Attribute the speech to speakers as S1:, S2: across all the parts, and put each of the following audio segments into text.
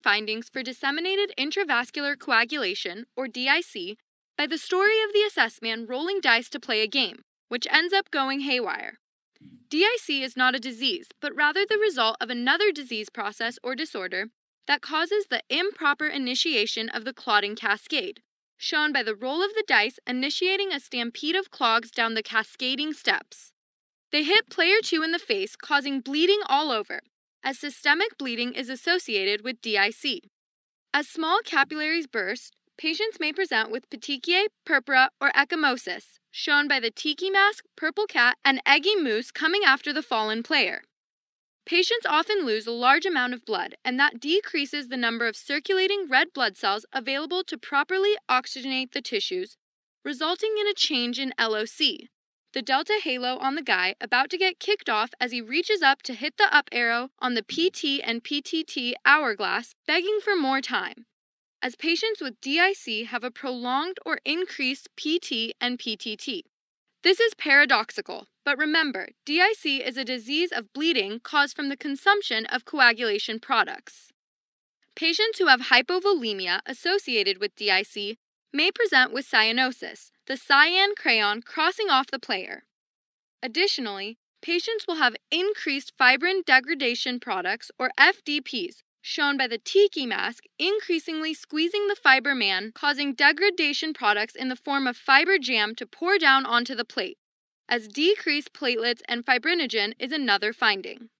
S1: findings for disseminated intravascular coagulation, or DIC, by the story of the assessman rolling dice to play a game, which ends up going haywire. DIC is not a disease, but rather the result of another disease process or disorder that causes the improper initiation of the clotting cascade, shown by the roll of the dice initiating a stampede of clogs down the cascading steps. They hit player 2 in the face, causing bleeding all over, as systemic bleeding is associated with DIC. As small capillaries burst, patients may present with petechiae, purpura, or ecchymosis, shown by the tiki mask, purple cat, and eggy moose coming after the fallen player. Patients often lose a large amount of blood, and that decreases the number of circulating red blood cells available to properly oxygenate the tissues, resulting in a change in LOC, the delta halo on the guy about to get kicked off as he reaches up to hit the up arrow on the PT and PTT hourglass, begging for more time, as patients with DIC have a prolonged or increased PT and PTT. This is paradoxical, but remember, DIC is a disease of bleeding caused from the consumption of coagulation products. Patients who have hypovolemia associated with DIC may present with cyanosis, the cyan crayon crossing off the player. Additionally, patients will have increased fibrin degradation products, or FDPs, shown by the tiki mask increasingly squeezing the fiber man, causing degradation products in the form of fiber jam to pour down onto the plate, as decreased platelets and fibrinogen is another finding.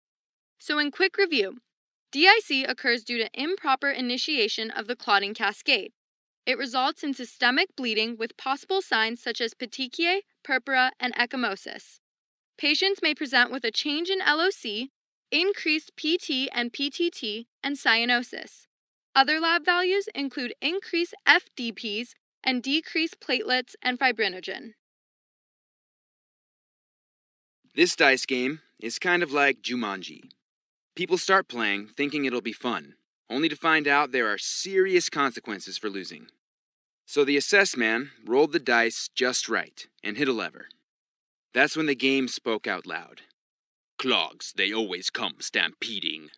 S1: So in quick review, DIC occurs due to improper initiation of the clotting cascade. It results in systemic bleeding with possible signs such as petechiae, purpura, and ecchymosis. Patients may present with a change in LOC, increased PT and PTT, and cyanosis. Other lab values include increased FDPs and decreased platelets and fibrinogen.
S2: This dice game is kind of like Jumanji. People start playing thinking it'll be fun, only to find out there are serious consequences for losing. So the assessman rolled the dice just right and hit a lever. That's when the game spoke out loud. Clogs, they always come stampeding.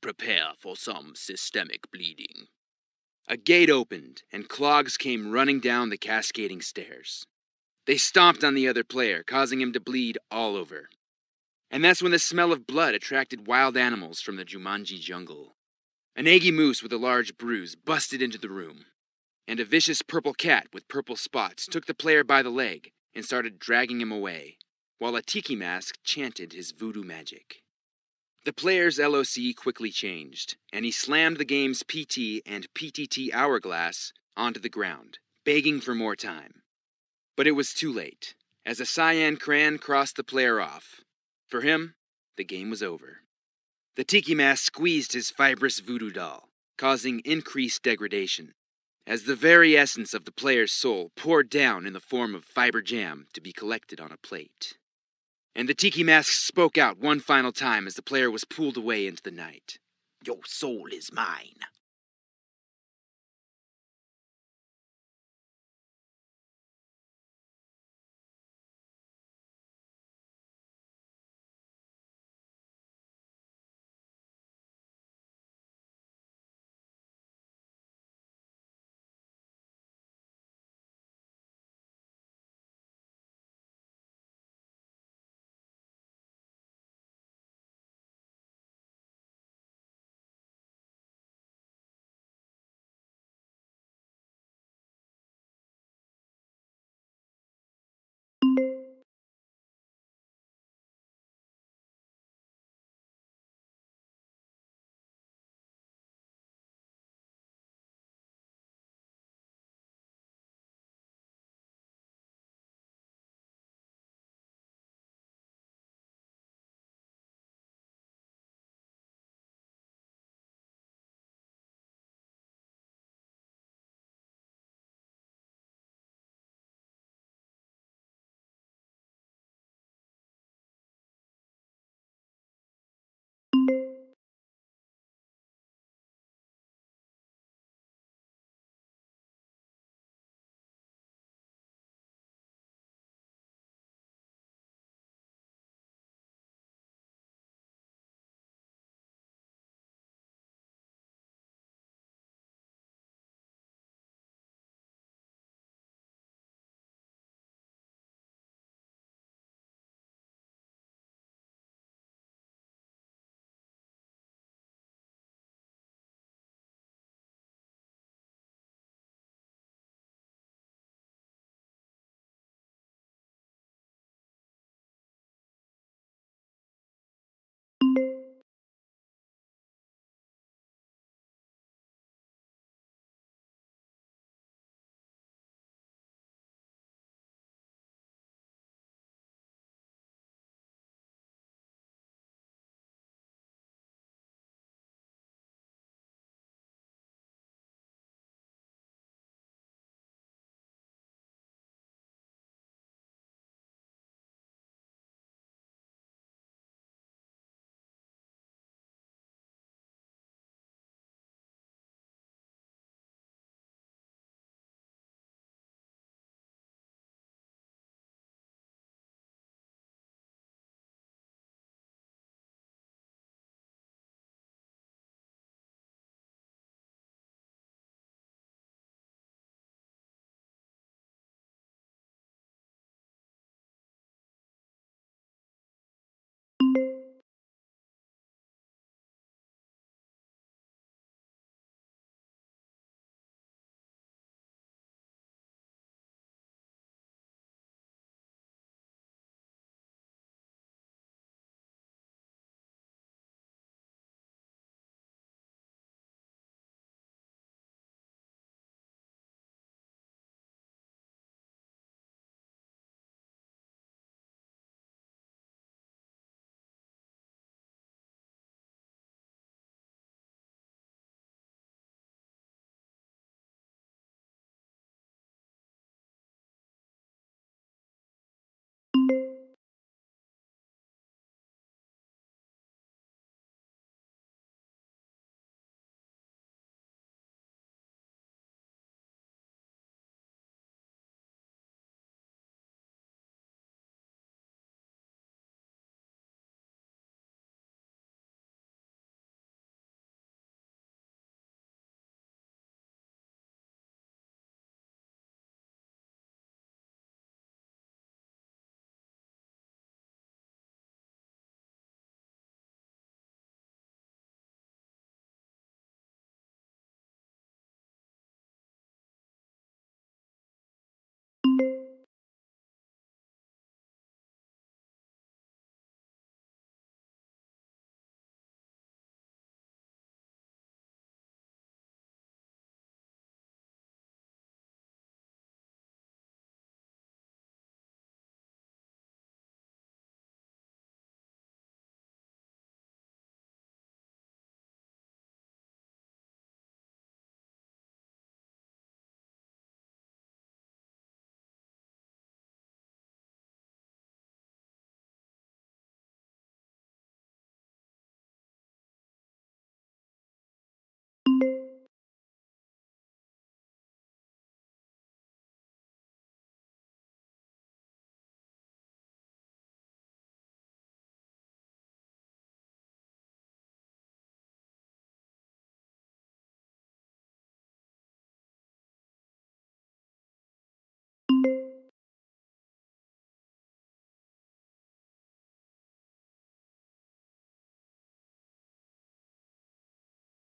S2: Prepare for some systemic bleeding. A gate opened, and clogs came running down the cascading stairs. They stomped on the other player, causing him to bleed all over. And that's when the smell of blood attracted wild animals from the Jumanji jungle. An eggy moose with a large bruise busted into the room, and a vicious purple cat with purple spots took the player by the leg and started dragging him away, while a tiki mask chanted his voodoo magic. The player's LOC quickly changed, and he slammed the game's PT and PTT hourglass onto the ground, begging for more time. But it was too late, as a cyan crayon crossed the player off. For him, the game was over. The tiki mask squeezed his fibrous voodoo doll, causing increased degradation, as the very essence of the player's soul poured down in the form of fiber jam to be collected on a plate. And the tiki mask spoke out one final time as the player was pulled away into the night. Your soul is mine.
S3: you.